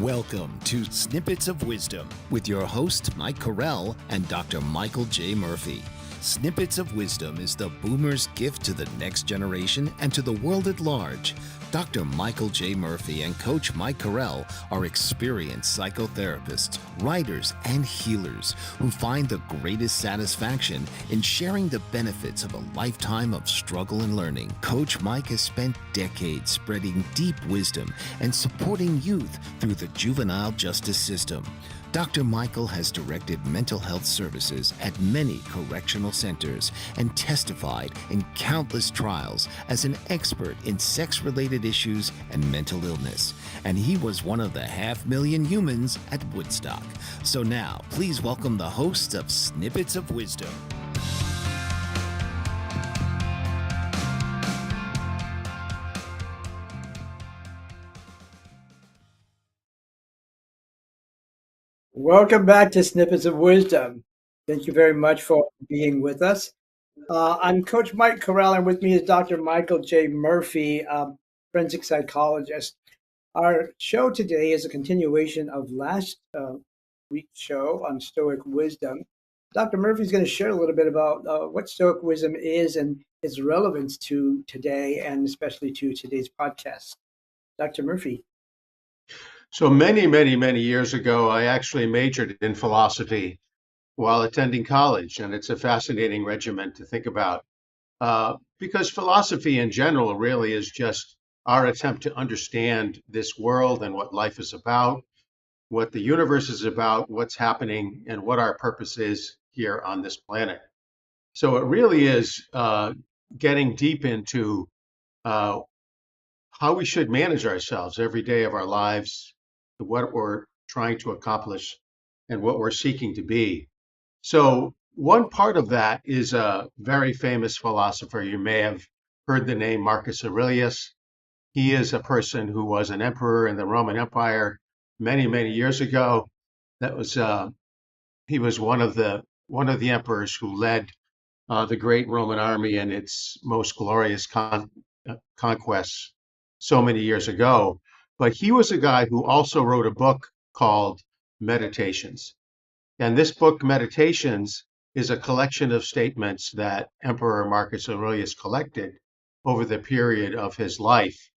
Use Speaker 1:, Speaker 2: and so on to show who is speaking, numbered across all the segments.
Speaker 1: Welcome to Snippets of Wisdom with your host, Mike Carell and Dr. Michael J. Murphy. Snippets of Wisdom is the boomer's gift to the next generation and to the world at large. Dr. Michael J. Murphy and Coach Mike Carell are experienced psychotherapists, writers, and healers who find the greatest satisfaction in sharing the benefits of a lifetime of struggle and learning. Coach Mike has spent decades spreading deep wisdom and supporting youth through the juvenile justice system. Dr. Michael has directed mental health services at many correctional centers and testified in countless trials as an expert in sex-related issues and mental illness. And he was one of the 500,000 humans at Woodstock. So now, please welcome the hosts of Snippets of Wisdom.
Speaker 2: Welcome back to Snippets of Wisdom. Thank you very much for being with us. I'm Coach Mike Carell, and with me is Dr. Michael J. Murphy, forensic psychologist. Our show today is a continuation of last week's show on Stoic Wisdom. Dr. Murphy is going to share a little bit about what Stoic Wisdom is and its relevance to today, and especially to today's podcast. Dr. Murphy.
Speaker 3: So many years ago, I actually majored in philosophy while attending college, and it's a fascinating regimen to think about because philosophy in general really is just our attempt to understand this world and what life is about, what the universe is about, what's happening, and what our purpose is here on this planet. So it really is getting deep into how we should manage ourselves every day of our lives, what we're trying to accomplish and what we're seeking to be. So one part of that is a very famous philosopher. You may have heard the name Marcus Aurelius. He is a person who was an emperor in the Roman Empire many years ago. That was he was one of the emperors who led the great Roman army in its most glorious conquests so many years ago. But he was a guy who also wrote a book called Meditations. And this book, Meditations, is a collection of statements that Emperor Marcus Aurelius collected over the period of his life,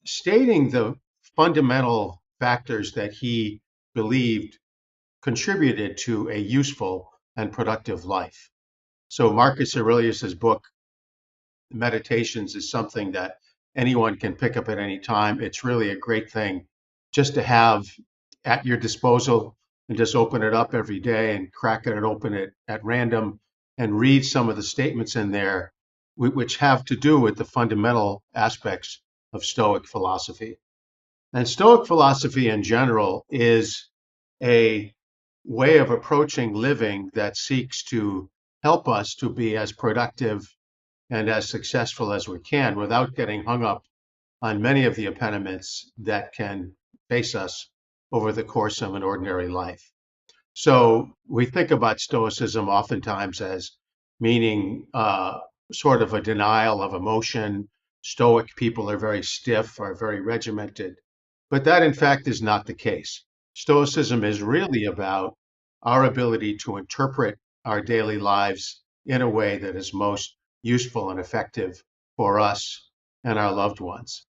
Speaker 3: stating the fundamental factors that he believed contributed to a useful and productive life. So Marcus Aurelius's book, Meditations, is something that anyone can pick up at any time. It's really a great thing just to have at your disposal and just open it up every day and crack it and open it at random and read some of the statements in there which have to do with the fundamental aspects of Stoic philosophy. And Stoic philosophy in general is a way of approaching living that seeks to help us to be as productive and as successful as we can without getting hung up on many of the impediments that can face us over the course of an ordinary life. So we think about Stoicism oftentimes as meaning sort of a denial of emotion. Stoic people are very stiff, are very regimented, but that in fact is not the case. Stoicism is really about our ability to interpret our daily lives in a way that is most useful and effective for us and our loved ones.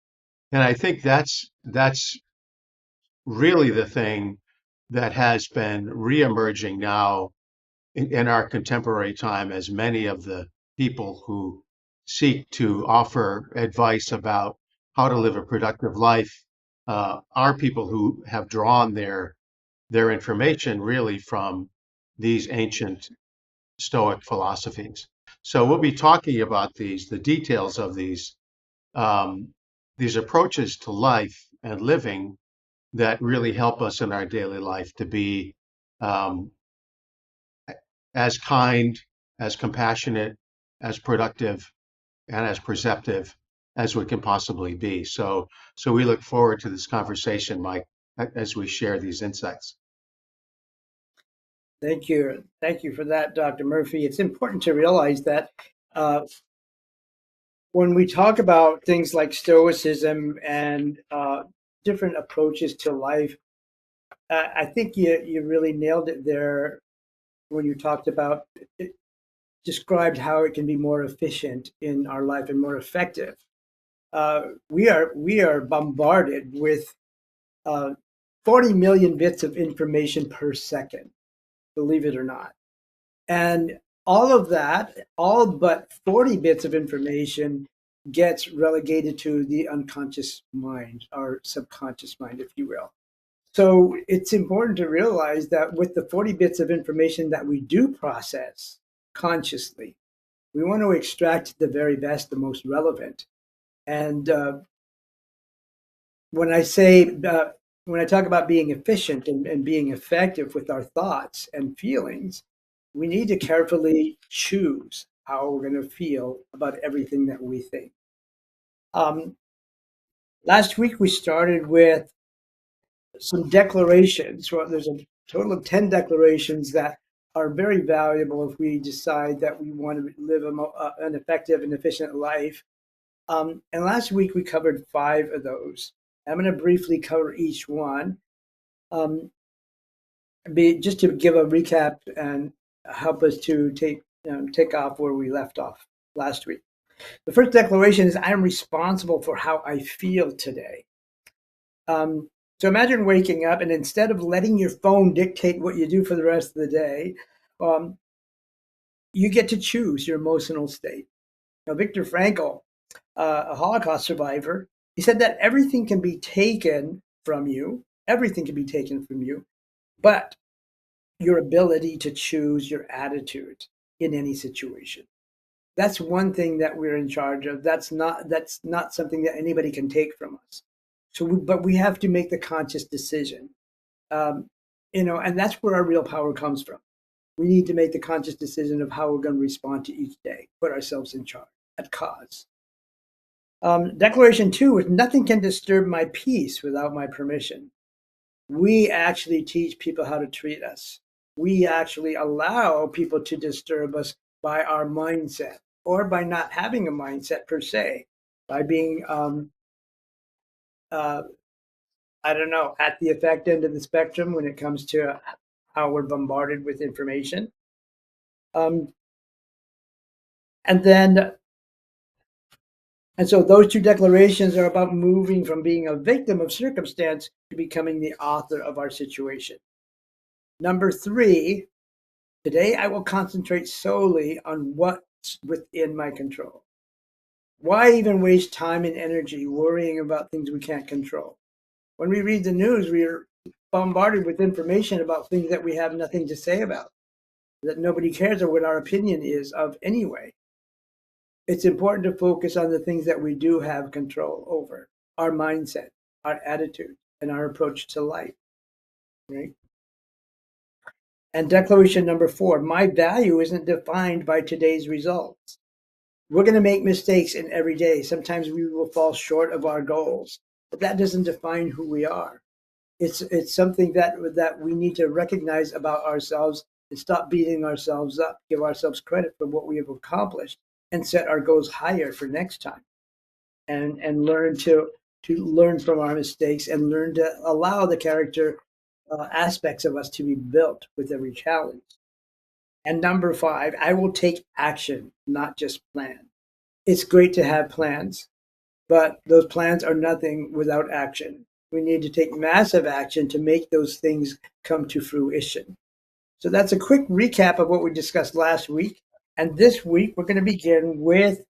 Speaker 3: And I think that's really the thing that has been reemerging now in our contemporary time, as many of the people who seek to offer advice about how to live a productive life are people who have drawn their information really from these ancient Stoic philosophies. So we'll be talking about the details of these approaches to life and living that really help us in our daily life to be as kind, as compassionate, as productive, and as perceptive as we can possibly be. So we look forward to this conversation, Mike, as we share these insights.
Speaker 2: Thank you. Thank you for that, Dr. Murphy. It's important to realize that when we talk about things like Stoicism and different approaches to life. I think you really nailed it there when you talked about it, described how it can be more efficient in our life and more effective. We are bombarded with uh, 40 million bits of information per second, believe it or not. And all of that, all but 40 bits of information gets relegated to the unconscious mind, our subconscious mind, if you will. So it's important to realize that with the 40 bits of information that we do process consciously, we want to extract the very best, the most relevant. And when I say, when I talk about being efficient and being effective with our thoughts and feelings, we need to carefully choose how we're going to feel about everything that we think. Um, Last week we started with some declarations. Well, there's a total of 10 declarations that are very valuable if we decide that we want to live an effective and efficient life. And last week we covered 5 of those. I'm going to briefly cover each one, just to give a recap and help us to take off where we left off last week. The first declaration is, I'm responsible for how I feel today. So imagine waking up and instead of letting your phone dictate what you do for the rest of the day, you get to choose your emotional state. Now, Viktor Frankl, a Holocaust survivor, he said that everything can be taken from you, but your ability to choose your attitude in any situation. That's one thing that we're in charge of. That's not something that anybody can take from us. But we have to make the conscious decision, and that's where our real power comes from. We need to make the conscious decision of how we're going to respond to each day, put ourselves in charge at cause. Declaration 2 is, nothing can disturb my peace without my permission. We actually teach people how to treat us. We actually allow people to disturb us by our mindset or by not having a mindset per se, by being, I don't know, at the effect end of the spectrum when it comes to how we're bombarded with information. And so those 2 declarations are about moving from being a victim of circumstance to becoming the author of our situation. Number 3, today I will concentrate solely on what's within my control. Why even waste time and energy worrying about things we can't control? When we read the news, we are bombarded with information about things that we have nothing to say about, that nobody cares or what our opinion is of anyway. It's important to focus on the things that we do have control over, our mindset, our attitude, and our approach to life, right? And declaration number 4, my value isn't defined by today's results. We're going to make mistakes in every day. Sometimes we will fall short of our goals, but that doesn't define who we are. It's something that we need to recognize about ourselves and stop beating ourselves up, give ourselves credit for what we have accomplished, and set our goals higher for next time, and learn to learn from our mistakes and learn to allow the character aspects of us to be built with every challenge. And number 5, I will take action, not just plan. It's great to have plans, but those plans are nothing without action. We need to take massive action to make those things come to fruition. So that's a quick recap of what we discussed last week. And this week, we're going to begin with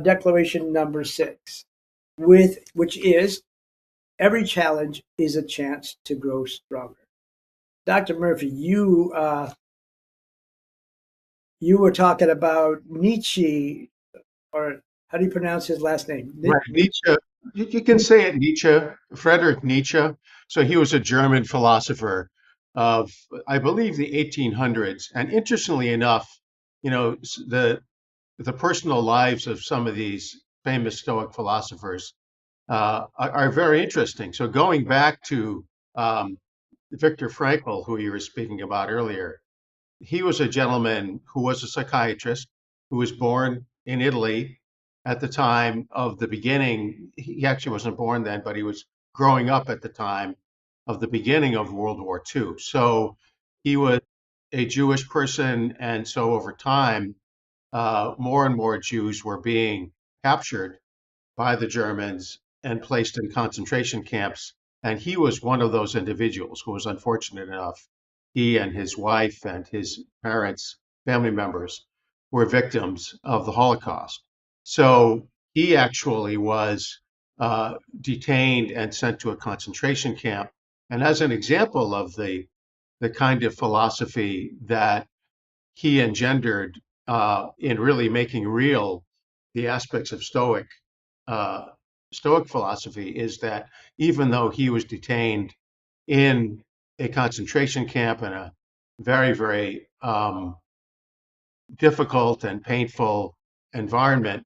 Speaker 2: declaration number 6, which is, every challenge is a chance to grow stronger. Dr. Murphy, you were talking about Nietzsche, or how do you pronounce his last name?
Speaker 3: Right, Nietzsche. You can say it, Nietzsche, Friedrich Nietzsche. So he was a German philosopher of, I believe, the 1800s. And interestingly enough, the personal lives of some of these famous Stoic philosophers are very interesting. So going back to Viktor Frankl, who you were speaking about earlier, he was a gentleman who was a psychiatrist who was born in Italy at the time of the beginning. He actually wasn't born then, but he was growing up at the time of the beginning of World War II. So he was a Jewish person, and so over time, more and more Jews were being captured by the Germans and placed in concentration camps. And he was one of those individuals who was unfortunate enough. He and his wife and his parents, family members, were victims of the Holocaust. So he actually was detained and sent to a concentration camp. And as an example of the kind of philosophy that he engendered in really making real the aspects of uh, Stoic philosophy, is that even though he was detained in a concentration camp in a very, very difficult and painful environment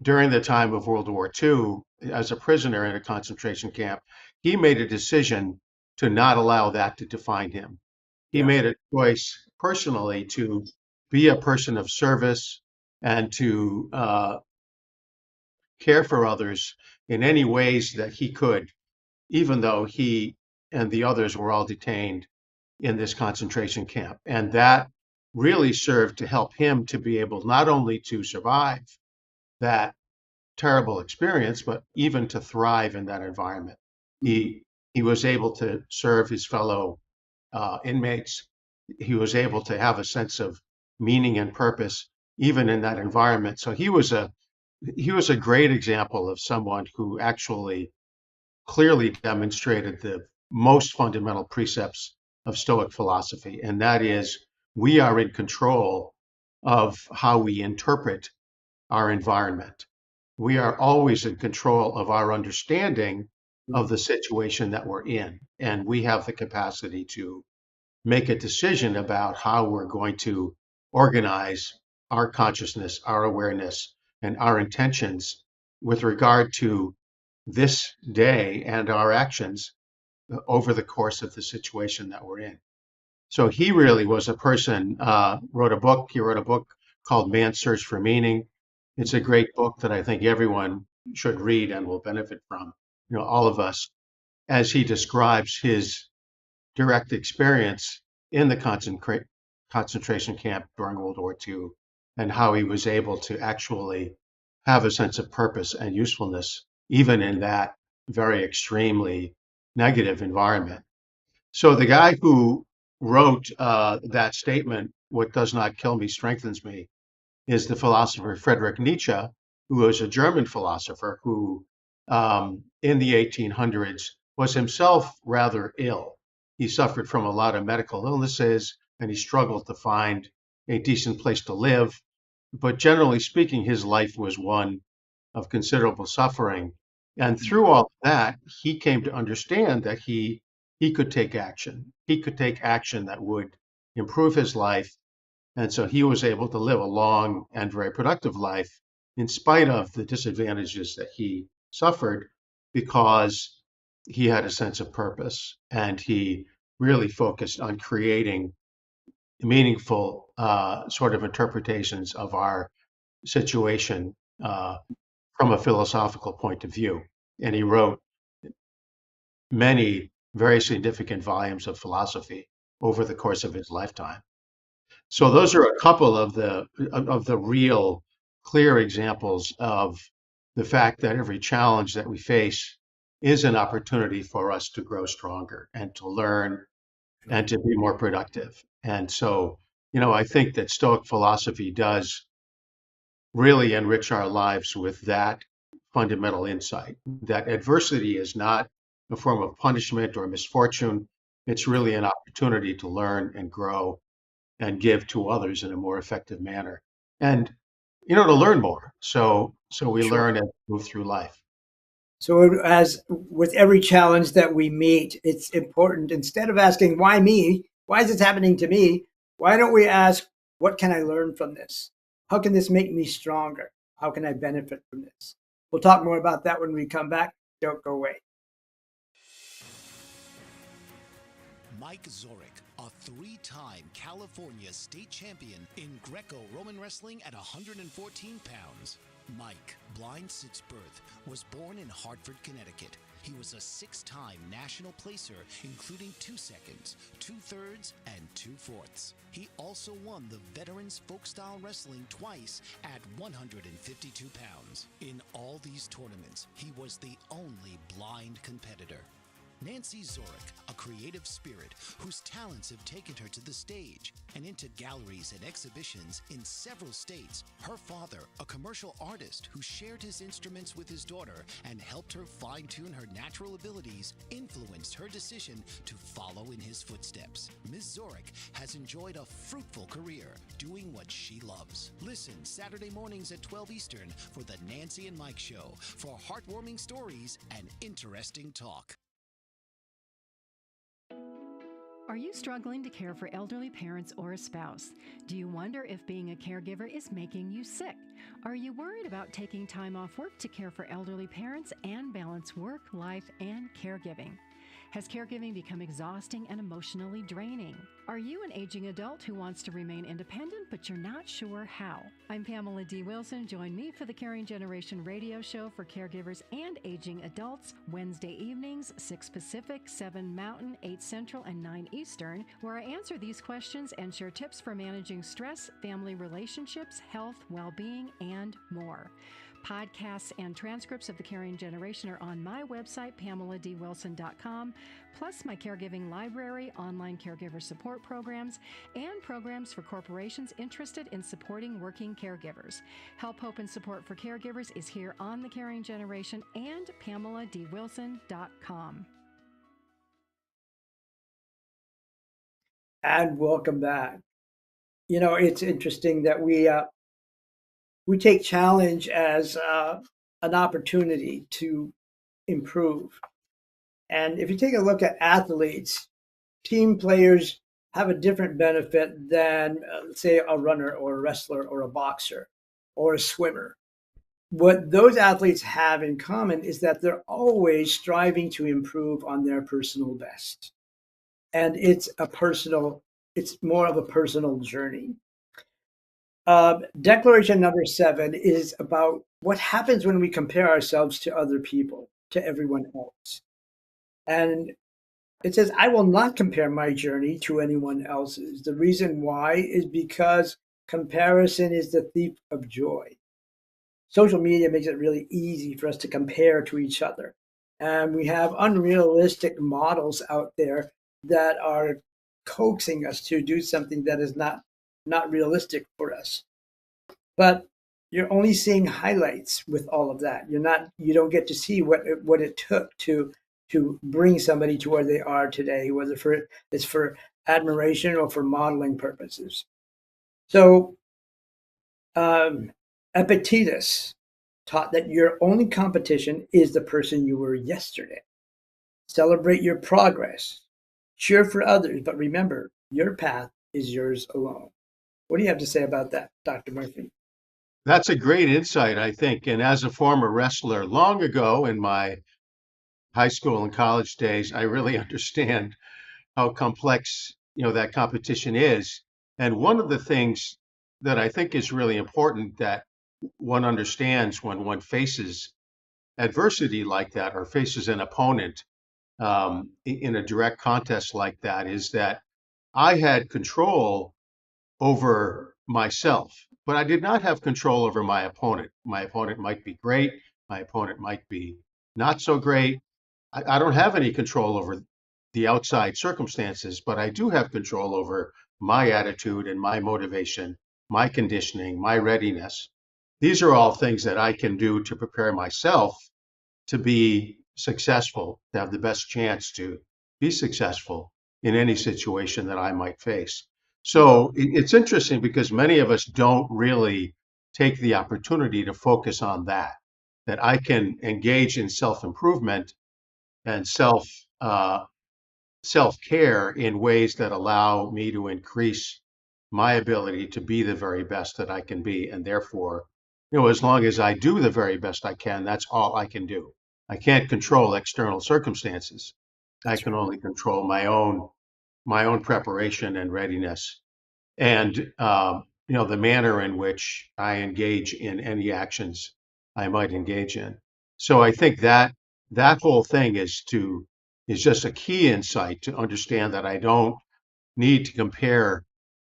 Speaker 3: during the time of World War II, as a prisoner in a concentration camp, he made a decision to not allow that to define him. He
Speaker 2: Yeah.
Speaker 3: made a choice personally to be a person of service and to care for others in any ways that he could, even though he and the others were all detained in this concentration camp. And that really served to help him to be able not only to survive that terrible experience, but even to thrive in that environment. He was able to serve his fellow inmates. He was able to have a sense of meaning and purpose even in that environment. So he was a great example of someone who actually clearly demonstrated the most fundamental precepts of Stoic philosophy, and that is we are in control of how we interpret our environment. We are always in control of our understanding of the situation that we're in, and we have the capacity to make a decision about how we're going to organize our consciousness, our awareness, and our intentions with regard to this day and our actions over the course of the situation that we're in. So he really was a person, wrote a book. He wrote a book called Man's Search for Meaning. It's a great book that I think everyone should read and will benefit from, all of us, as he describes his direct experience in the concentration camp during World War II and how he was able to actually have a sense of purpose and usefulness, even in that very extremely negative environment. So the guy who wrote that statement, "What does not kill me strengthens me," is the philosopher Friedrich Nietzsche, who was a German philosopher who, in the 1800s, was himself rather ill. He suffered from a lot of medical illnesses and he struggled to find a decent place to live. But generally speaking, his life was one of considerable suffering. And through all of that, he came to understand that he could take action. He could take action that would improve his life, and so he was able to live a long and very productive life in spite of the disadvantages that he suffered because he had a sense of purpose and he really focused on creating meaningful sort of interpretations of our situation from a philosophical point of view. And he wrote many very significant volumes of philosophy over the course of his lifetime. So those are a couple of the real clear examples of the fact that every challenge that we face is an opportunity for us to grow stronger and to learn and to be more productive. And so, I think that Stoic philosophy does really enrich our lives with that fundamental insight that adversity is not a form of punishment or misfortune. It's really an opportunity to learn and grow and give to others in a more effective manner and to learn more, so we
Speaker 2: Sure.
Speaker 3: learn and move through life.
Speaker 2: So, as with every challenge that we meet, it's important, instead of asking, why me? Why is this happening to me? Why don't we ask, what can I learn from this? How can this make me stronger? How can I benefit from this? We'll talk more about that when we come back. Don't go away.
Speaker 1: Mike Zorich, a three-time California state champion in Greco-Roman wrestling at 114 pounds. Mike, blind since birth, was born in Hartford, Connecticut. He was a six-time national placer, including 2 seconds, 2/3, and 2/4. He also won the Veterans Folk-Style Wrestling twice at 152 pounds. In all these tournaments, he was the only blind competitor. Nancy Zorick, a creative spirit whose talents have taken her to the stage and into galleries and exhibitions in several states. Her father, a commercial artist who shared his instruments with his daughter and helped her fine-tune her natural abilities, influenced her decision to follow in his footsteps. Ms. Zorick has enjoyed a fruitful career doing what she loves. Listen Saturday mornings at 12 Eastern for the Nancy and Mike Show for heartwarming stories and interesting talk.
Speaker 4: Are you struggling to care for elderly parents or a spouse? Do you wonder if being a caregiver is making you sick? Are you worried about taking time off work to care for elderly parents and balance work, life, and caregiving? Has caregiving become exhausting and emotionally draining? Are you an aging adult who wants to remain independent, but you're not sure how? I'm Pamela D. Wilson. Join me for the Caring Generation radio show for caregivers and aging adults, Wednesday evenings, 6 Pacific, 7 Mountain, 8 Central, and 9 Eastern, where I answer these questions and share tips for managing stress, family relationships, health, well-being, and more. Podcasts and transcripts of the Caring Generation are on my website, PamelaDWilson.com, plus my caregiving library, online caregiver support programs, and programs for corporations interested in supporting working caregivers. Help, hope, and support for caregivers is here on the Caring Generation and PamelaDWilson.com.
Speaker 2: And welcome back. You know, it's interesting that we take challenge as an opportunity to improve. And if you take a look at athletes, team players have a different benefit than, say, a runner or a wrestler or a boxer or a swimmer. What those athletes have in common is that they're always striving to improve on their personal best. And it's more of a personal journey. Declaration number 7 is about what happens when we compare ourselves to other people, to everyone else. And it says, I will not compare my journey to anyone else's. The reason why is because comparison is the thief of joy. Social media makes it really easy for us to compare to each other. And we have unrealistic models out there that are coaxing us to do something that is not realistic for us. But you're only seeing highlights with all of that. You don't get to see what it took to bring somebody to where they are today, whether it's for admiration or for modeling purposes. So Epictetus taught that your only competition is the person you were yesterday. Celebrate your progress, cheer for others, but remember, your path is yours alone. What do you have to say about that, Dr. Murphy?
Speaker 3: That's a great insight, I think. And as a former wrestler long ago in my high school and college days, I really understand how complex, that competition is. And one of the things that I think is really important that one understands when one faces adversity like that or faces an opponent in a direct contest like that is that I had control over myself, but I did not have control over my opponent. My opponent might be great. My opponent might be not so great. I don't have any control over the outside circumstances, but I do have control over my attitude and my motivation, my conditioning, my readiness. These are all things that I can do to prepare myself to be successful, to have the best chance to be successful in any situation that I might face. So it's interesting because many of us don't really take the opportunity to focus on that I can engage in self-improvement and self-care in ways that allow me to increase my ability to be the very best that I can be. And therefore, as long as I do the very best I can, that's all I can do. I can't control external circumstances. I can only control my own my own preparation and readiness, and the manner in which I engage in any actions I might engage in. So I think that whole thing is just a key insight to understand that I don't need to compare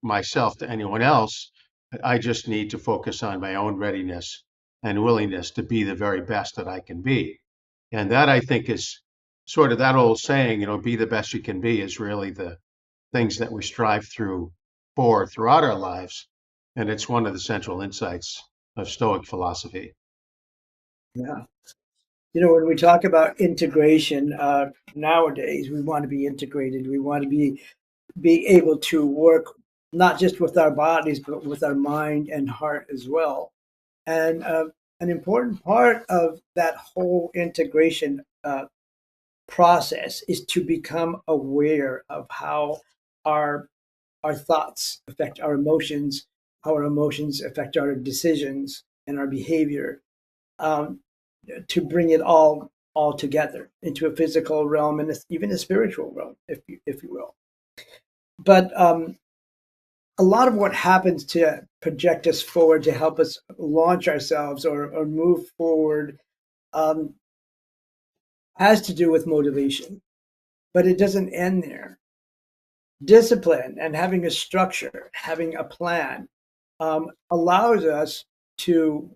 Speaker 3: myself to anyone else. I just need to focus on my own readiness and willingness to be the very best that I can be. And that, I think, is sort of that old saying, be the best you can be, is really the things that we strive throughout our lives. And it's one of the central insights of Stoic philosophy.
Speaker 2: Yeah. When we talk about integration, nowadays, we want to be integrated. We want to be able to work not just with our bodies, but with our mind and heart as well. And an important part of that whole integration process is to become aware of how our thoughts affect our emotions, how our emotions affect our decisions and our behavior, to bring it all together into a physical realm and even a spiritual realm, if you will. But a lot of what happens to project us forward, to help us launch ourselves or move forward, has to do with motivation, but it doesn't end there. Discipline and having a structure, having a plan, allows us to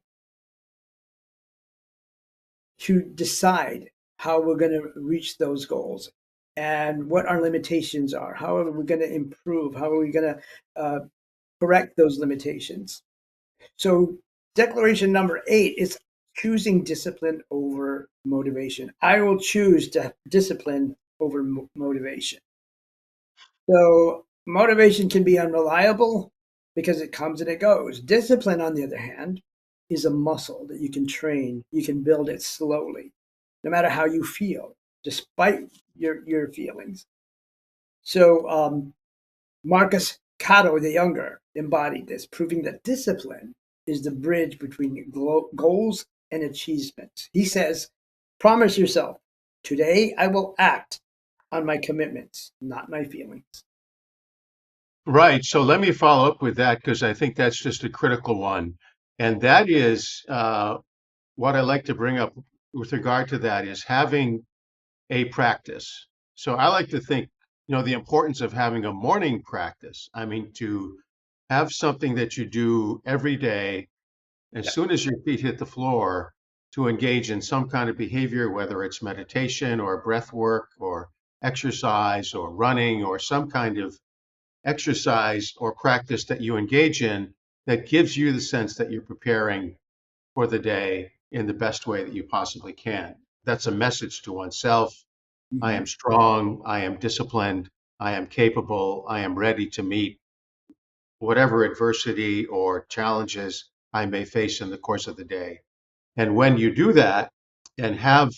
Speaker 2: decide how we're going to reach those goals and what our limitations are. How are we going to improve? How are we going to correct those limitations? So, declaration number 8 is choosing discipline over motivation. I will choose to discipline over motivation. So, motivation can be unreliable because it comes and it goes. Discipline, on the other hand, is a muscle that you can train. You can build it slowly, no matter how you feel, despite your feelings. So, Marcus Cato the Younger embodied this, proving that discipline is the bridge between goals and achievements. He says, promise yourself, today I will act on my commitments, not my feelings.
Speaker 3: Right. So let me follow up with that, because I think that's just a critical one. And that is what I like to bring up with regard to that is having a practice. So I like to think, the importance of having a morning practice. I mean, to have something that you do every day as soon as your feet hit the floor, to engage in some kind of behavior, whether it's meditation or breath work or exercise or running or some kind of exercise or practice that you engage in that gives you the sense that you're preparing for the day in the best way that you possibly can. That's a message to oneself. I am strong, I am disciplined, I am capable, I am ready to meet whatever adversity or challenges I may face in the course of the day. And when you do that and have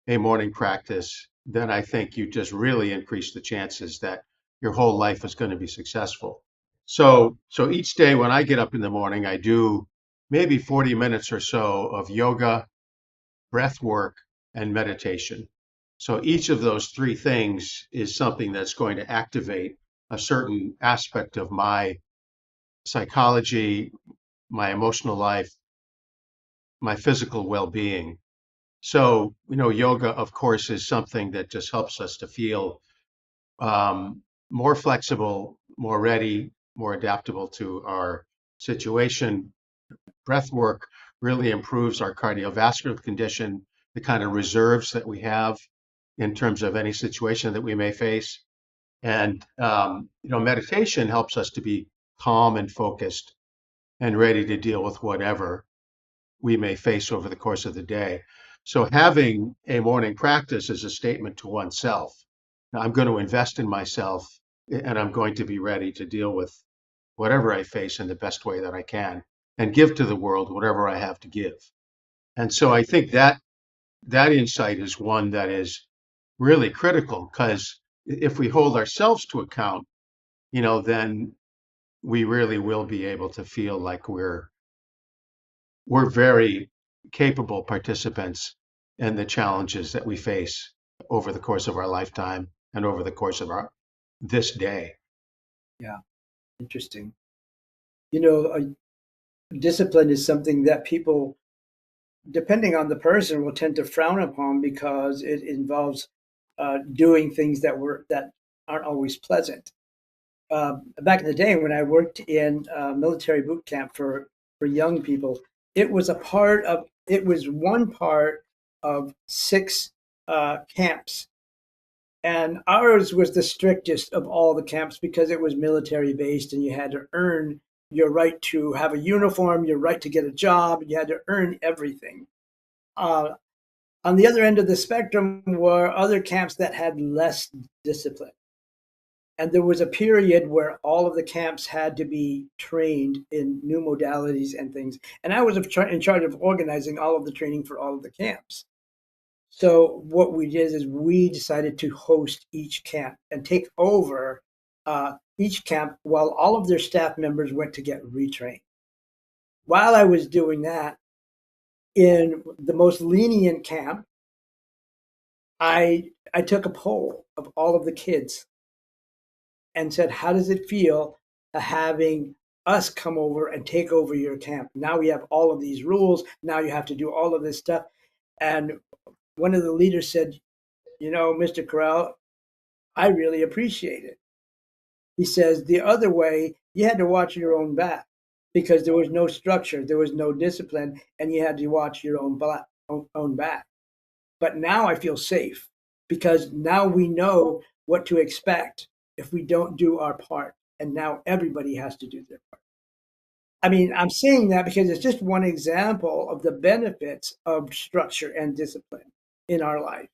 Speaker 3: a morning practice, then I think you just really increase the chances that your whole life is going to be successful. So each day when I get up in the morning, I do maybe 40 minutes or so of yoga, breath work, and meditation. So each of those three things is something that's going to activate a certain aspect of my psychology, my emotional life, my physical well-being. So, yoga, of course, is something that just helps us to feel more flexible, more ready, more adaptable to our situation. Breath work really improves our cardiovascular condition, the kind of reserves that we have in terms of any situation that we may face. And, meditation helps us to be calm and focused and ready to deal with whatever we may face over the course of the day. So having a morning practice is a statement to oneself. Now, I'm going to invest in myself and I'm going to be ready to deal with whatever I face in the best way that I can and give to the world whatever I have to give. And so I think that insight is one that is really critical, because if we hold ourselves to account, then we really will be able to feel like we're very capable participants in the challenges that we face over the course of our lifetime and over the course of this day.
Speaker 2: Yeah, interesting. Discipline is something that people, depending on the person, will tend to frown upon because it involves doing things that aren't always pleasant. Back in the day when I worked in military boot camp for young people, it was one part of six camps, and ours was the strictest of all the camps because it was military based, and you had to earn your right to have a uniform, your right to get a job. You had to earn everything. Uh, on the other end of the spectrum were other camps that had less discipline. And there was a period where all of the camps had to be trained in new modalities and things. And I was in charge of organizing all of the training for all of the camps. So what we did is we decided to host each camp and take over each camp while all of their staff members went to get retrained. While I was doing that, in the most lenient camp, I took a poll of all of the kids and said, how does it feel having us come over and take over your camp? Now we have all of these rules. Now you have to do all of this stuff. And one of the leaders said, Mr. Corral, I really appreciate it. He says, the other way, you had to watch your own back because there was no structure, there was no discipline, and you had to watch your own back. But now I feel safe because now we know what to expect if we don't do our part. And now everybody has to do their part. I mean, I'm saying that because it's just one example of the benefits of structure and discipline in our life.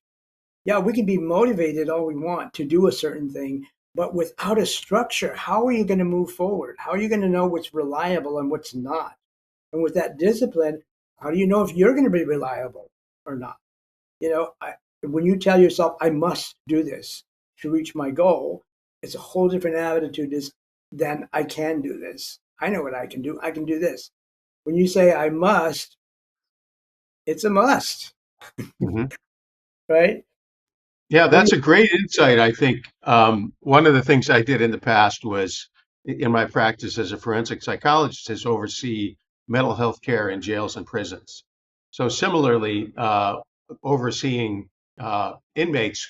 Speaker 2: Yeah, we can be motivated all we want to do a certain thing, but without a structure, how are you going to move forward? How are you going to know what's reliable and what's not? And with that discipline, how do you know if you're going to be reliable or not? When you tell yourself, I must do this to reach my goal, it's a whole different attitude than I can do this. I know what I can do. I can do this. When you say I must, it's a must,
Speaker 3: Mm-hmm.
Speaker 2: right?
Speaker 3: Yeah, that's a great insight. I think one of the things I did in the past was in my practice as a forensic psychologist is oversee mental health care in jails and prisons. So similarly, overseeing inmates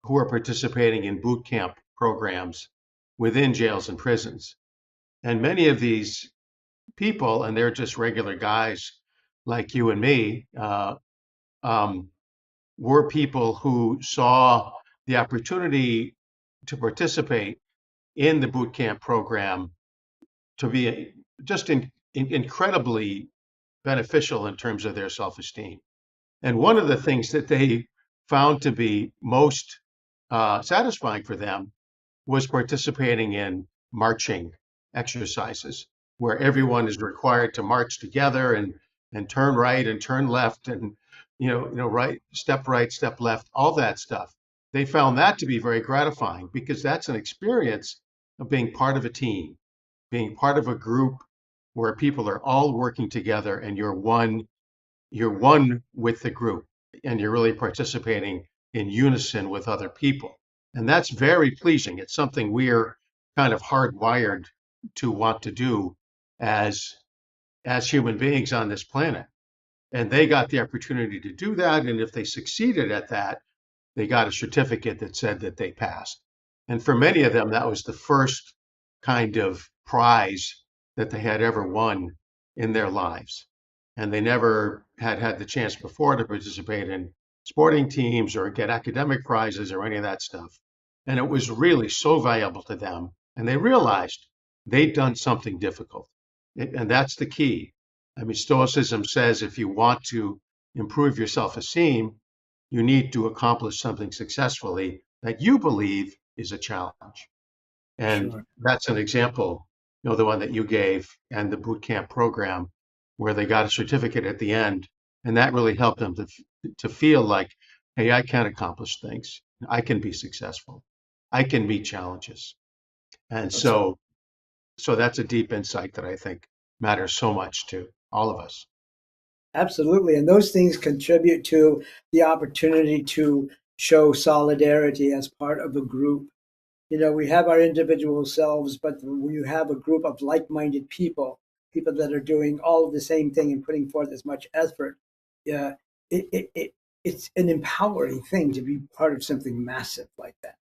Speaker 3: who are participating in boot camp programs within jails and prisons. And many of these people, and they're just regular guys like you and me, um, were people who saw the opportunity to participate in the boot camp program to be just incredibly beneficial in terms of their self-esteem. And one of the things that they found to be most satisfying for them was participating in marching exercises where everyone is required to march together and turn right and turn left and right, step left, all that stuff. They found that to be very gratifying because that's an experience of being part of a team, being part of a group where people are all working together and you're one with the group and you're really participating in unison with other people. And that's very pleasing. It's something we're kind of hardwired to want to do as human beings on this planet. And they got the opportunity to do that. And if they succeeded at that, they got a certificate that said that they passed. And for many of them, that was the first kind of prize that they had ever won in their lives. And they never had the chance before to participate in sporting teams or get academic prizes or any of that stuff. And it was really so valuable to them. And they realized they'd done something difficult. And that's the key. I mean, Stoicism says if you want to improve your self-esteem, you need to accomplish something successfully that you believe is a challenge. And
Speaker 2: Sure.
Speaker 3: that's an example, the one that you gave and the boot camp program where they got a certificate at the end. And that really helped them to feel like, hey, I can accomplish things. I can be successful. I can meet challenges. And
Speaker 2: That's
Speaker 3: so that's a deep insight that I think matters so much to all of us.
Speaker 2: absolutely. And those things contribute to the opportunity to show solidarity as part of a group. We have our individual selves, but we have a group of like-minded people that are doing all of the same thing and putting forth as much effort. Yeah, it's an empowering thing to be part of something massive like that.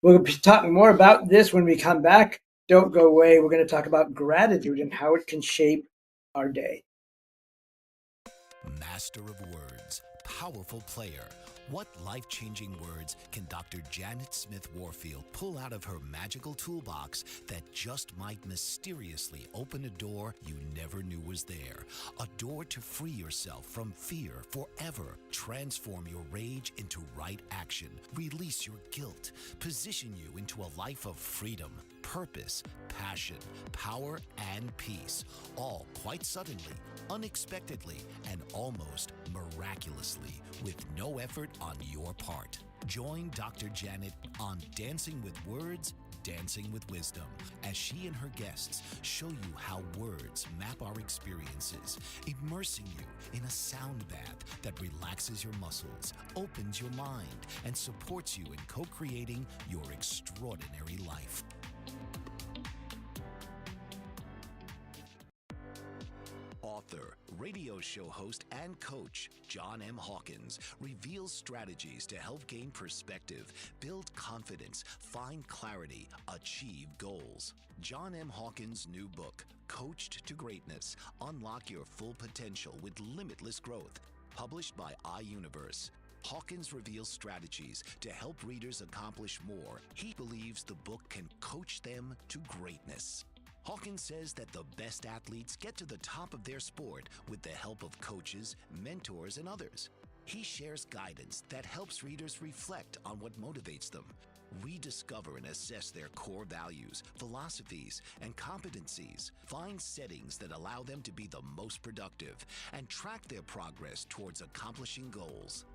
Speaker 2: We'll be talking more about this when we come back. Don't go away. We're going to talk about gratitude and how it can shape our day.
Speaker 1: Master of words, powerful player. What life-changing words can Dr. Janet Smith Warfield pull out of her magical toolbox that just might mysteriously open a door you never knew was there? A door to free yourself from fear forever. Transform your rage into right action. Release your guilt. Position you into a life of freedom, purpose, passion, power, and peace. All quite suddenly, unexpectedly, and almost miraculously, with no effort on your part. Join Dr. Janet on Dancing with Words, Dancing with Wisdom, as she and her guests show you how words map our experiences, immersing you in a sound bath that relaxes your muscles, opens your mind, and supports you in co-creating your extraordinary life. Author, radio show host, and coach John M. Hawkins reveals strategies to help gain perspective, build confidence, find clarity, achieve goals. John M. Hawkins' new book, Coached to Greatness, Unlock Your Full Potential with Limitless Growth, published by iUniverse. Hawkins reveals strategies to help readers accomplish more. He believes the book can coach them to greatness. Hawkins says that the best athletes get to the top of their sport with the help of coaches, mentors, and others. He shares guidance that helps readers reflect on what motivates them, rediscover and assess their core values, philosophies, and competencies, find settings that allow them to be the most productive, and track their progress towards accomplishing goals.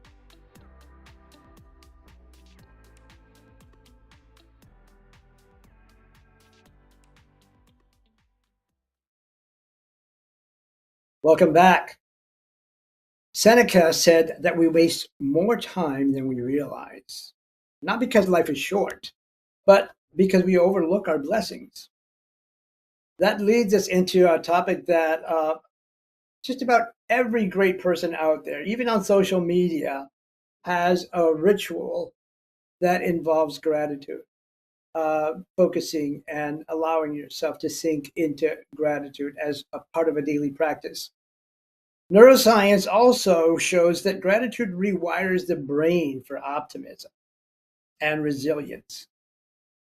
Speaker 2: Welcome back. Seneca said that we waste more time than we realize, not because life is short, but because we overlook our blessings. That leads us into a topic that just about every great person out there, even on social media, has a ritual that involves gratitude, focusing and allowing yourself to sink into gratitude as a part of a daily practice. Neuroscience also shows that gratitude rewires the brain for optimism and resilience.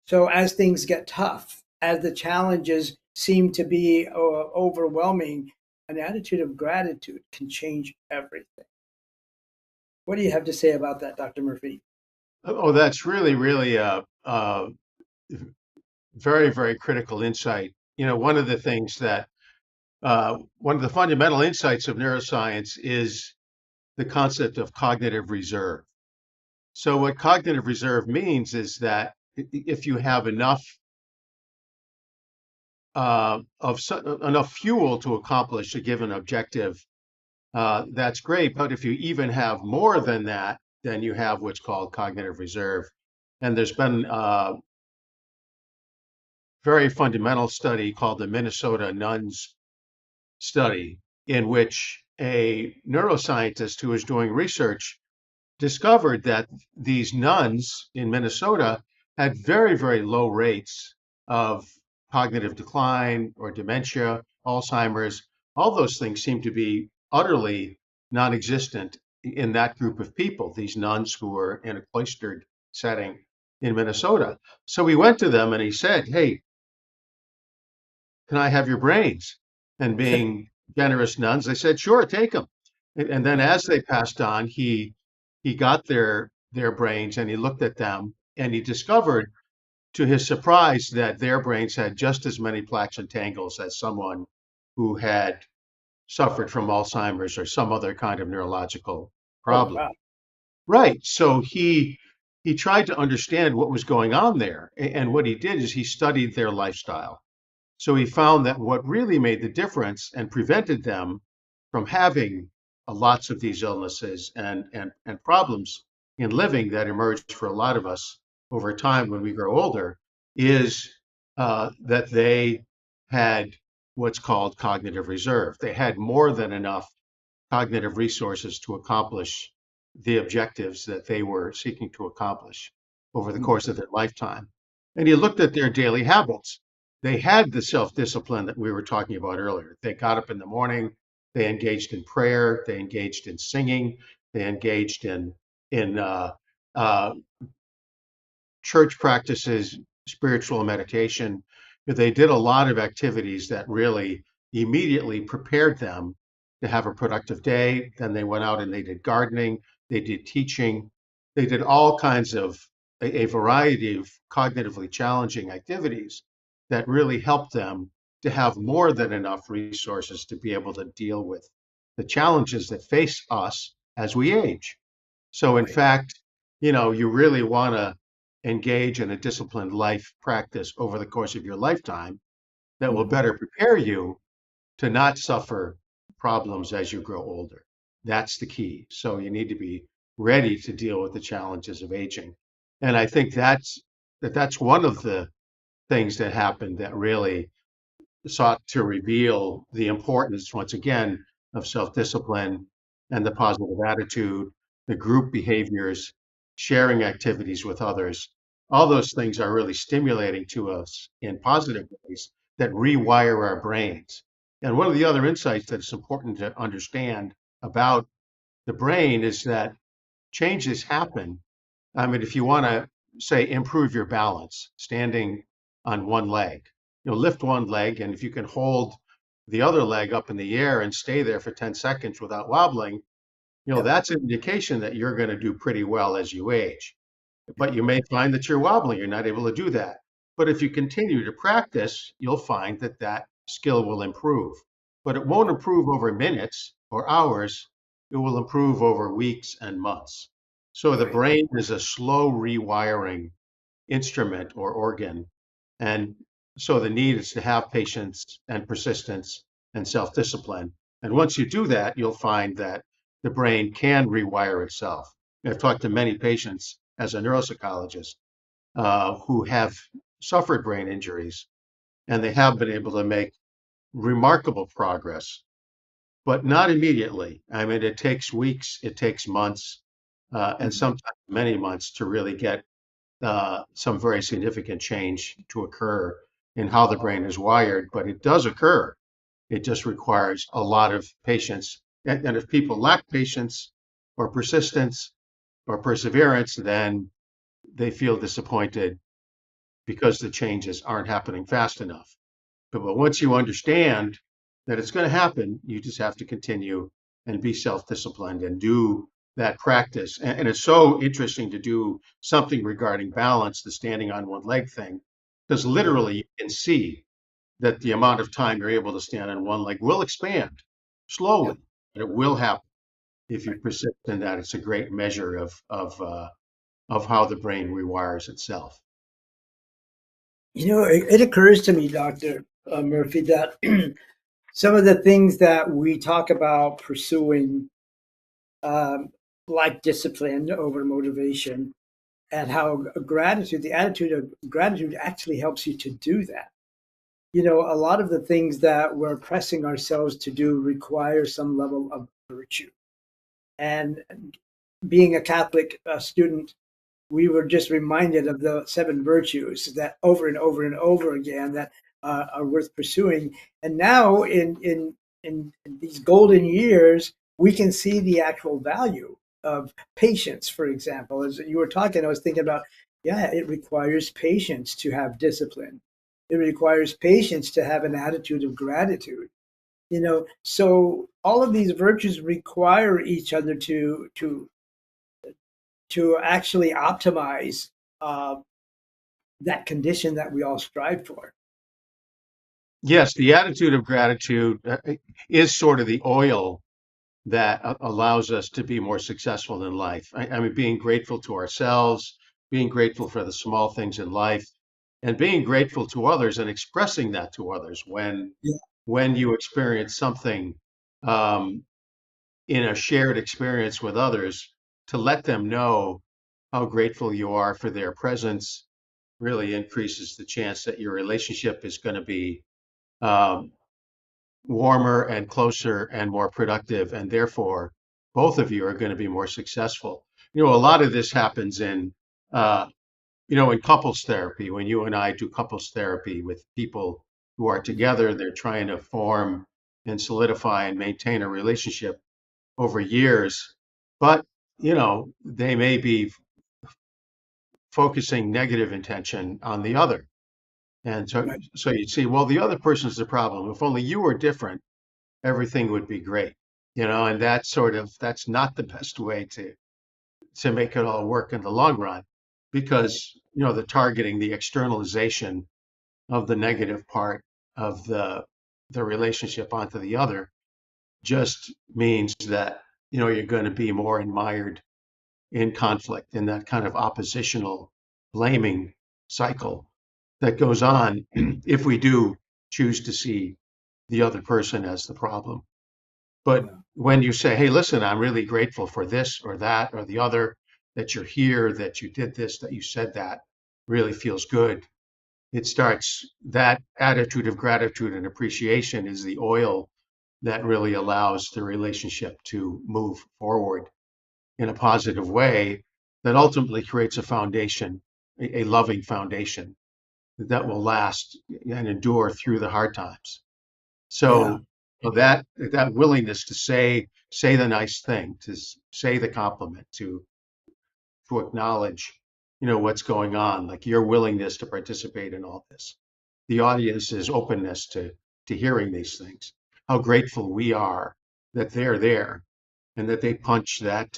Speaker 2: So as things get tough, as the challenges seem to be overwhelming, an attitude of gratitude can change everything. What do you have to say about that, Dr. Murphy?
Speaker 3: Oh, that's really, really very, very critical insight. One of the things that one of the fundamental insights of neuroscience is the concept of cognitive reserve. So what cognitive reserve means is that if you have enough enough fuel to accomplish a given objective, that's great. But if you even have more than that, then you have what's called cognitive reserve. And there's been very fundamental study called the Minnesota Nuns study, in which a neuroscientist who was doing research discovered that these nuns in Minnesota had very, very low rates of cognitive decline or dementia, Alzheimer's. All those things seem to be utterly non-existent in that group of people, these nuns who were in a cloistered setting in Minnesota. So he went to them and he said, "Hey, can I have your brains?" And being generous nuns, they said, "Sure, take them." And then as they passed on, he got their brains and he looked at them and he discovered, to his surprise, that their brains had just as many plaques and tangles as someone who had suffered from Alzheimer's or some other kind of neurological
Speaker 2: Oh,
Speaker 3: problem.
Speaker 2: wow.
Speaker 3: Right. So he tried to understand what was going on there. And what he did is he studied their lifestyle. So he found that what really made the difference and prevented them from having lots of these illnesses and problems in living that emerged for a lot of us over time when we grow older is that they had what's called cognitive reserve. They had more than enough cognitive resources to accomplish the objectives that they were seeking to accomplish over the course of their lifetime. And he looked at their daily habits. They had the self-discipline that we were talking about earlier. They got up in the morning, they engaged in prayer, they engaged in singing, they engaged in uh, church practices, spiritual meditation. They did a lot of activities that really immediately prepared them to have a productive day. Then they went out and they did gardening, they did teaching, they did all kinds of a variety of cognitively challenging activities that really helped them to have more than enough resources to be able to deal with the challenges that face us as we age. So in
Speaker 2: Right.
Speaker 3: fact, you really want to engage in a disciplined life practice over the course of your lifetime that will
Speaker 2: Mhm.
Speaker 3: better prepare you to not suffer problems as you grow older. That's the key. So you need to be ready to deal with the challenges of aging. And I think that's one of the things that happened that really sought to reveal the importance, once again, of self-discipline and the positive attitude, the group behaviors, sharing activities with others. All those things are really stimulating to us in positive ways that rewire our brains. And one of the other insights that's important to understand about the brain is that changes happen. I mean, if you want to say improve your balance, standing on one leg, lift one leg, and if you can hold the other leg up in the air and stay there for 10 seconds without wobbling,
Speaker 2: Yep.
Speaker 3: that's an indication that you're going to do pretty well as you age. But you may find that you're wobbling, you're not able to do that. But if you continue to practice, you'll find that that skill will improve. But it won't improve over minutes or hours, it will improve over weeks and months. So the
Speaker 2: Right.
Speaker 3: brain is a slow rewiring instrument or organ. And so the need is to have patience and persistence and self-discipline. And once you do that, you'll find that the brain can rewire itself. I've talked to many patients as a neuropsychologist who have suffered brain injuries, and they have been able to make remarkable progress, but not immediately. I mean, it takes weeks, it takes months, and
Speaker 2: Mhm.
Speaker 3: sometimes many months to really get some very significant change to occur in how the brain is wired, but it does occur. It just requires a lot of patience. And if people lack patience or persistence or perseverance, then they feel disappointed because the changes aren't happening fast enough. But once you understand that it's going to happen, you just have to continue and be self-disciplined and do that practice. And it's so interesting to do something regarding balance, the standing on one leg thing, because
Speaker 2: Yeah.
Speaker 3: literally you can see that the amount of time you're able to stand on one leg will expand
Speaker 2: Yep.
Speaker 3: slowly, but it will happen if you
Speaker 2: Right.
Speaker 3: persist in that. It's a great measure of how the brain rewires itself.
Speaker 2: It occurs to me, Dr. Murphy, that some of the things that we talk about pursuing, um, like discipline over motivation, and how gratitude, the attitude of gratitude actually helps you to do that. A lot of the things that we're pressing ourselves to do require some level of virtue. And being a Catholic student, we were just reminded of the seven virtues that over and over and over again that are worth pursuing. And now, in these golden years, we can see the actual value of patience. For example, as you were talking, I was thinking about, yeah, it requires patience to have discipline. It requires patience to have an attitude of gratitude. So all of these virtues require each other to actually optimize uh, that condition that we all strive for.
Speaker 3: Yes, the attitude of gratitude is sort of the oil that allows us to be more successful in life. I mean, being grateful to ourselves, being grateful for the small things in life, and being grateful to others and expressing that to others
Speaker 2: Yeah.
Speaker 3: when you experience something um, in a shared experience with others, to let them know how grateful you are for their presence really increases the chance that your relationship is going to be um, warmer and closer and more productive, and therefore both of you are going to be more successful. A lot of this happens uh, in couples therapy. When you and I do couples therapy with people who are together, they're trying to form and solidify and maintain a relationship over years, but they may be focusing negative intention on the other. And so,
Speaker 2: Right.
Speaker 3: so you'd see, well, the other person's the problem. If only you were different, everything would be great. And that's not the best way to make it all work in the long run,
Speaker 2: Right.
Speaker 3: because the targeting, the externalization of the negative part of the relationship onto the other just means that you're going to be more mired in conflict, in that kind of oppositional blaming cycle that goes on if we do choose to see the other person as the problem. But
Speaker 2: Yeah.
Speaker 3: when you say, hey, listen, I'm really grateful for this or that or the other, that you're here, that you did this, that you said that, really feels good. It starts, that attitude of gratitude and appreciation is the oil that really allows the relationship to move forward in a positive way that ultimately creates a foundation, a loving foundation that will last and endure through the hard times.
Speaker 2: Yeah.
Speaker 3: So that willingness to say the nice thing, to say the compliment, to acknowledge, what's going on, like your willingness to participate in all this, the audience's openness to hearing these things, how grateful we are that they're there and that they punch that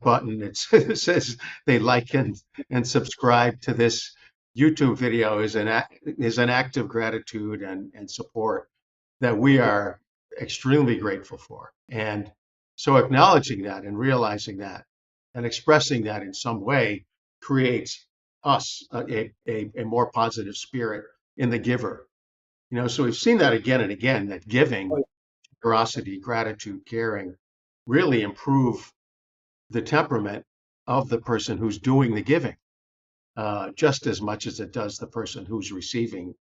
Speaker 3: button that says they like and subscribe to this YouTube video is an act of gratitude and support that we are extremely grateful for. And so acknowledging that and realizing that and expressing that in some way creates us a more positive spirit in the giver. So we've seen that again and again, that
Speaker 2: Oh,
Speaker 3: giving, generosity, gratitude, caring really improve the temperament of the person who's doing the giving, just as much as it does the person who's receiving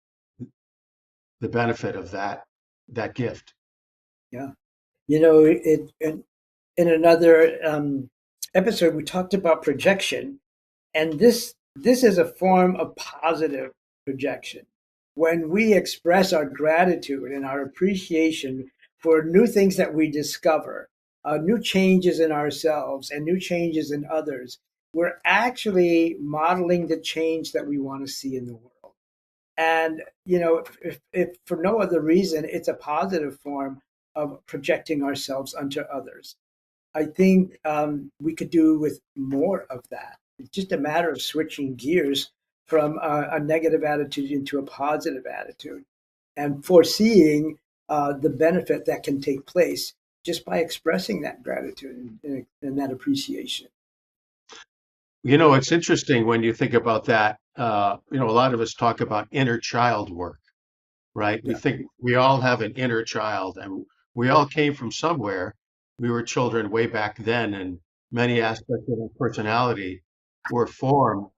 Speaker 3: the benefit of that gift.
Speaker 2: yeah. In another episode, we talked about projection, and this is a form of positive projection. When we express our gratitude and our appreciation for new things that we discover, new changes in ourselves and new changes in others, we're actually modeling the change that we want to see in the world. And if for no other reason, it's a positive form of projecting ourselves onto others. I think we could do with more of that. It's just a matter of switching gears from a negative attitude into a positive attitude and foreseeing the benefit that can take place just by expressing that gratitude and that appreciation.
Speaker 3: It's interesting when you think about that. A lot of us talk about inner child work, right? We
Speaker 2: Yeah.
Speaker 3: think we all have an inner child, and we all came from somewhere. We were children way back then, and many aspects of our personality were formed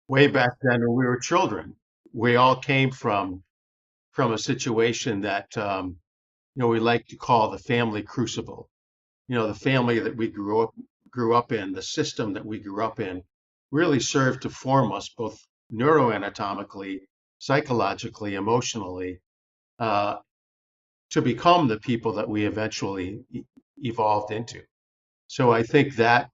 Speaker 3: way back then when we were children. We all came from a situation that we like to call the family crucible. The family that we grew up in, the system that we grew up in, really served to form us both neuroanatomically, psychologically, emotionally, uh, to become the people that we eventually evolved into. So I think that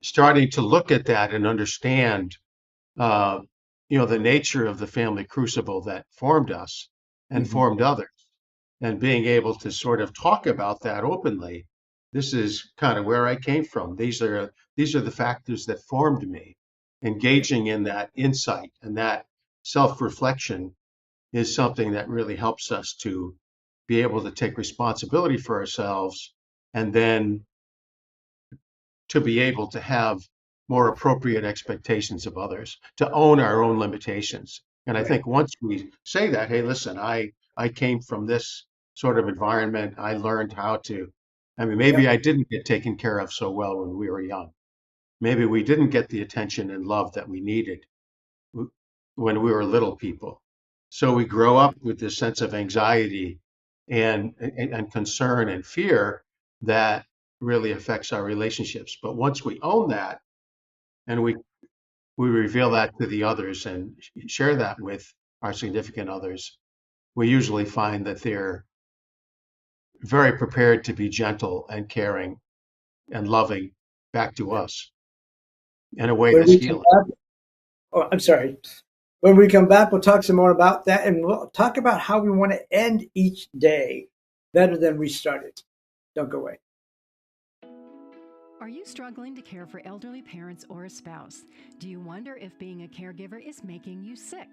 Speaker 3: starting to look at that and understand, uh, the nature of the family crucible that formed us and
Speaker 2: Hmm.
Speaker 3: formed others, and being able to sort of talk about that openly. This is kind of where I came from. These are the factors that formed me. Engaging in that insight and that self-reflection is something that really helps us to be able to take responsibility for ourselves, and then to be able to have more appropriate expectations of others, to own our own limitations. And I
Speaker 2: Right.
Speaker 3: think once we say that, hey, listen, I came from this sort of environment, I learned how to, I mean, maybe I didn't get taken care of so well when we were young. Maybe we didn't get the attention and love that we needed when we were little people. So we grow up with this sense of anxiety and concern and fear that really affects our relationships. But once we own that and we reveal that to the others and share that with our significant others, we usually find that they're very prepared to be gentle and caring and loving back to us in a way
Speaker 2: When
Speaker 3: that's
Speaker 2: we come
Speaker 3: healing.
Speaker 2: back, oh, I'm sorry. When we come back, we'll talk some more about that, and we'll talk about how we want to end each day better than we started. Don't go away.
Speaker 4: Are you struggling to care for elderly parents or a spouse? Do you wonder if being a caregiver is making you sick?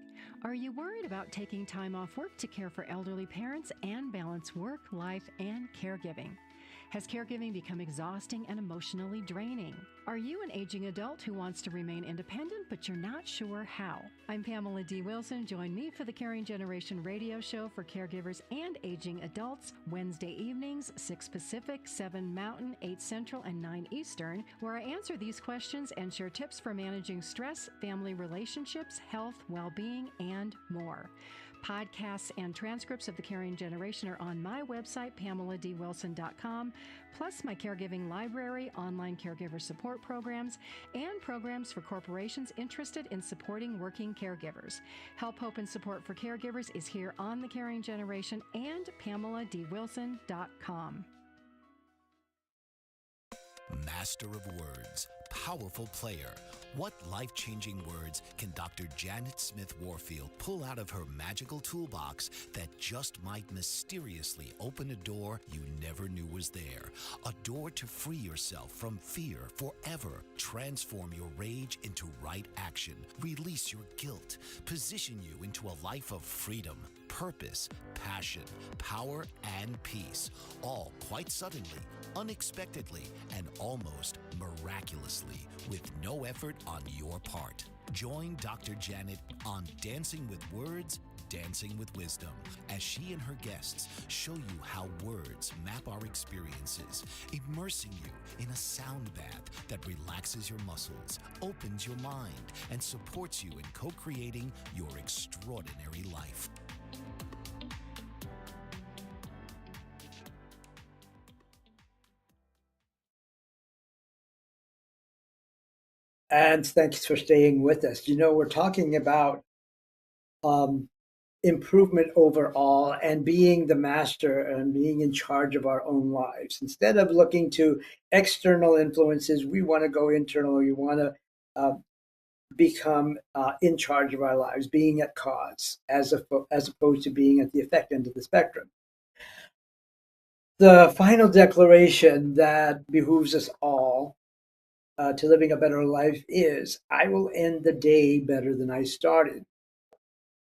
Speaker 4: Are you worried about taking time off work to care for elderly parents and balance work, life, and caregiving? Has caregiving become exhausting and emotionally draining? Are you an aging adult who wants to remain independent, but you're not sure how? I'm Pamela D. Wilson. Join me for the Caring Generation radio show for caregivers and aging adults, Wednesday evenings, 6 Pacific, 7 Mountain, 8 Central, and 9 Eastern, where I answer these questions and share tips for managing stress, family relationships, health, well-being, and more. Podcasts and transcripts of The Caring Generation are on my website, PamelaDWilson.com, plus my caregiving library, online caregiver support programs, and programs for corporations interested in supporting working caregivers. Help, hope, and support for caregivers is here on The Caring Generation and PamelaDWilson.com.
Speaker 1: Master of words, powerful player. What life-changing words can Dr. Janet Smith Warfield pull out of her magical toolbox that just might mysteriously open a door you never knew was there? A door to free yourself from fear forever. Transform your rage into right action. Release your guilt. Position you into a life of freedom, purpose, passion, power, and peace. All quite suddenly, unexpectedly, and almost miraculously, with no effort on your part. Join Dr. Janet on Dancing with Words, Dancing with Wisdom, as she and her guests show you how words map our experiences, immersing you in a sound bath that relaxes your muscles, opens your mind, and supports you in co-creating your extraordinary life.
Speaker 2: And thanks for staying with us. You know, we're talking about improvement overall and being the master and being in charge of our own lives. Instead of looking to external influences, we want to go internal. We want to become in charge of our lives, being at cause, as opposed to being at the effect end of the spectrum. The final declaration that behooves us all to living a better life is, I will end the day better than I started.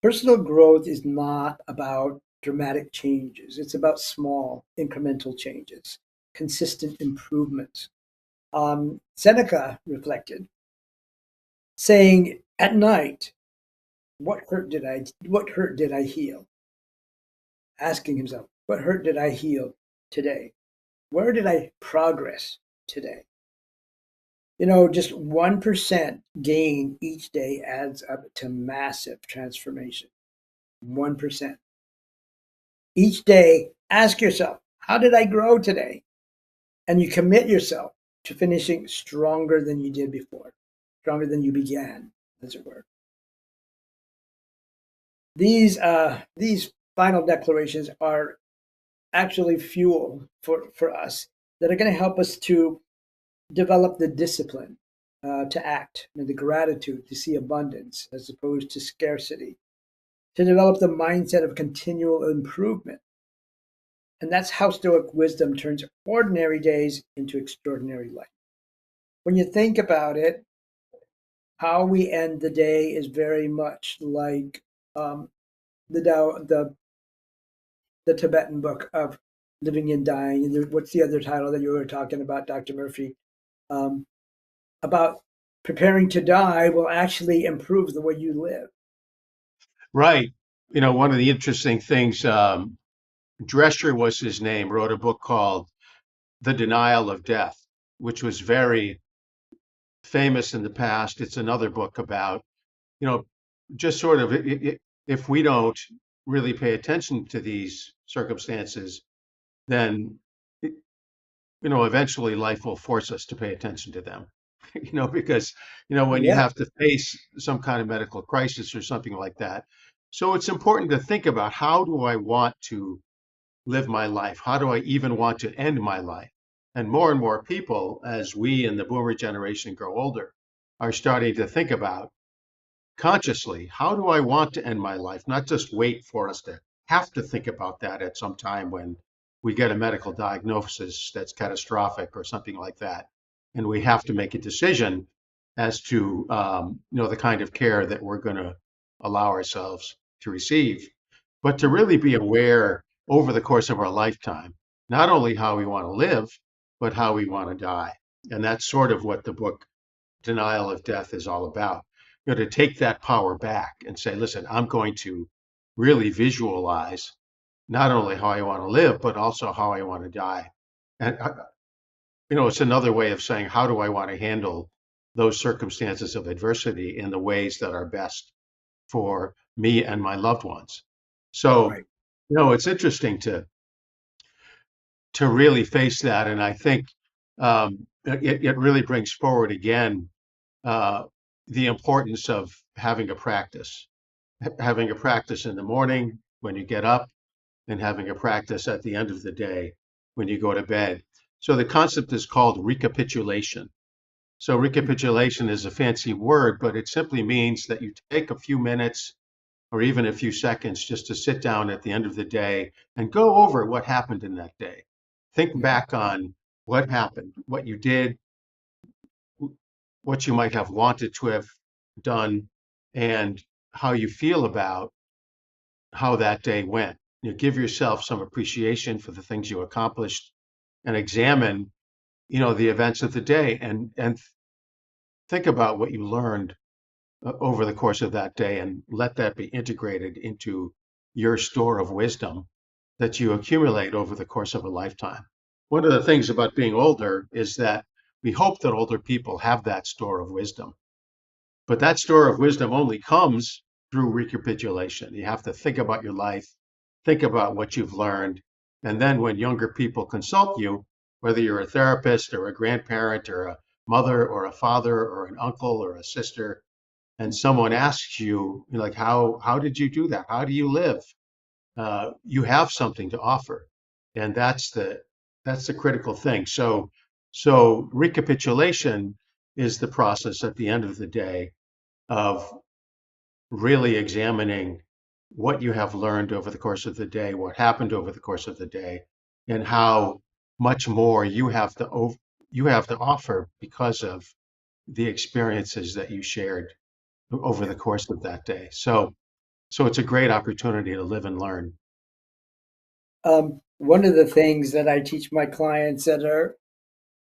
Speaker 2: Personal growth is not about dramatic changes. It's about small incremental changes, consistent improvements. Seneca reflected, saying, at night, what hurt did I heal? Asking himself, what hurt did I heal today? Where did I progress today? You know, just 1% gain each day adds up to massive transformation. 1%. Each day, ask yourself, how did I grow today? And you commit yourself to finishing stronger than you did before, stronger than you began, as it were. These final declarations are actually fuel for us that are going to help us to develop the discipline to act, and the gratitude to see abundance as opposed to scarcity, to develop the mindset of continual improvement. And that's how Stoic wisdom turns ordinary days into extraordinary life. When you think about it, how we end the day is very much like the Tao, the Tibetan book of Living and Dying. And what's the other title that you were talking about, Dr. Murphy? About preparing to die will actually improve the way you live.
Speaker 3: Right. You know, one of the interesting things, Drescher was his name, wrote a book called The Denial of Death, which was very famous in the past. It's another book about, you know, just sort of if we don't really pay attention to these circumstances, then eventually life will force us to pay attention to them. Because when you
Speaker 2: Yeah,
Speaker 3: have to face some kind of medical crisis or something like that. So it's important to think about, how do I want to live my life? How do I even want to end my life? And more people, as we in the boomer generation grow older, are starting to think about consciously, how do I want to end my life? Not just wait for us to have to think about that at some time when we get a medical diagnosis that's catastrophic or something like that. And we have to make a decision as to the kind of care that we're going to allow ourselves to receive, but to really be aware over the course of our lifetime, not only how we want to live, but how we want to die. And that's sort of what the book Denial of Death is all about. To take that power back and say, listen, I'm going to really visualize not only how I want to live, but also how I want to die. And, it's another way of saying, how do I want to handle those circumstances of adversity in the ways that are best for me and my loved ones? So,
Speaker 2: right.
Speaker 3: it's interesting to really face that. And I think it really brings forward again uh, the importance of having a practice, having a practice in the morning when you get up, and having a practice at the end of the day when you go to bed. So the concept is called recapitulation. So recapitulation is a fancy word, but it simply means that you take a few minutes or even a few seconds just to sit down at the end of the day and go over what happened in that day. Think
Speaker 2: Yeah,
Speaker 3: back on what happened, what you did, what you might have wanted to have done, and how you feel about how that day went. Give yourself some appreciation for the things you accomplished, and examine, the events of the day, and think about what you learned over the course of that day, and let that be integrated into your store of wisdom that you accumulate over the course of a lifetime. One of the things about being older is that we hope that older people have that store of wisdom. But that store of wisdom only comes through recapitulation. You have to think about your life, think about what you've learned. And then when younger people consult you, whether you're a therapist or a grandparent or a mother or a father or an uncle or a sister, and someone asks you, like, how did you do that? How do you live? You have something to offer. And that's the critical thing. So recapitulation is the process at the end of the day of really examining what you have learned over the course of the day, what happened over the course of the day, and how much more you have to offer because of the experiences that you shared over
Speaker 2: yeah.
Speaker 3: the course of that day. So it's a great opportunity to live and learn.
Speaker 2: One of the things that I teach my clients that are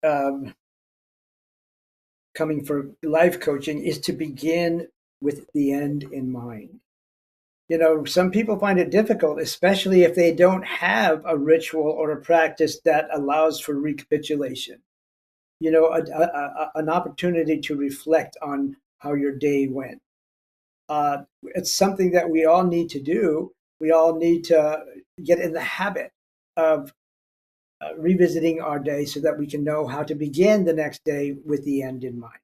Speaker 2: um, coming for life coaching is to begin with the end in mind. Some people find it difficult, especially if they don't have a ritual or a practice that allows for recapitulation. An opportunity to reflect on how your day went. It's something that we all need to do. We all need to get in the habit of revisiting our day so that we can know how to begin the next day with the end in mind.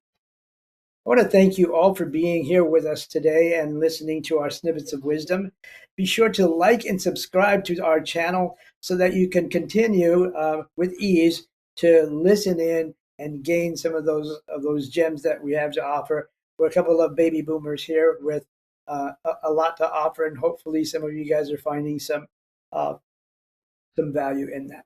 Speaker 2: I want to thank you all for being here with us today and listening to our snippets of wisdom. Be sure to like and subscribe to our channel so that you can continue with ease to listen in and gain some of those gems that we have to offer. We're a couple of baby boomers here with a lot to offer, and hopefully some of you guys are finding some value in that.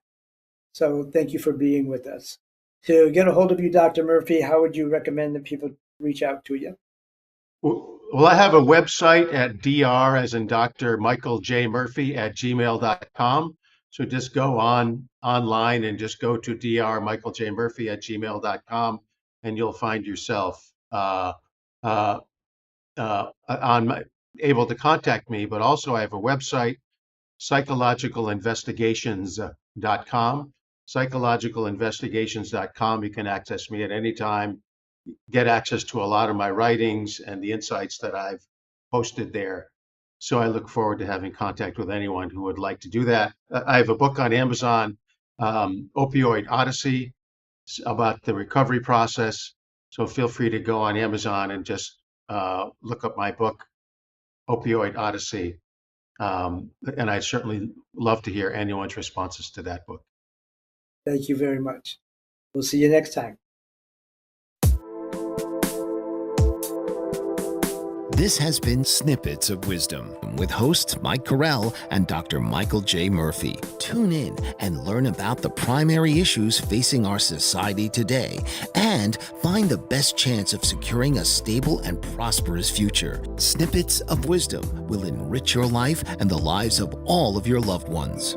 Speaker 2: So thank you for being with us. To get a hold of you, Dr. Murphy, how would you recommend that people reach out to you?
Speaker 3: Well, I have a website at Dr. as in Dr. Michael J. Murphy at gmail.com. So just go online and just go to Dr. Michael J. Murphy at gmail.com, and you'll find yourself uh, able to contact me. But also I have a website, psychologicalinvestigations.com. psychologicalinvestigations.com. You can access me at any time, get access to a lot of my writings and the insights that I've posted there. So I look forward to having contact with anyone who would like to do that. I have a book on Amazon, Opioid Odyssey, about the recovery process. So feel free to go on Amazon and just look up my book, Opioid Odyssey. And I'd certainly love to hear anyone's responses to that book.
Speaker 2: Thank you very much. We'll see you next time.
Speaker 1: This has been Snippets of Wisdom with host Mike Carell and Dr. Michael J. Murphy. Tune in and learn about the primary issues facing our society today and find the best chance of securing a stable and prosperous future. Snippets of Wisdom will enrich your life and the lives of all of your loved ones.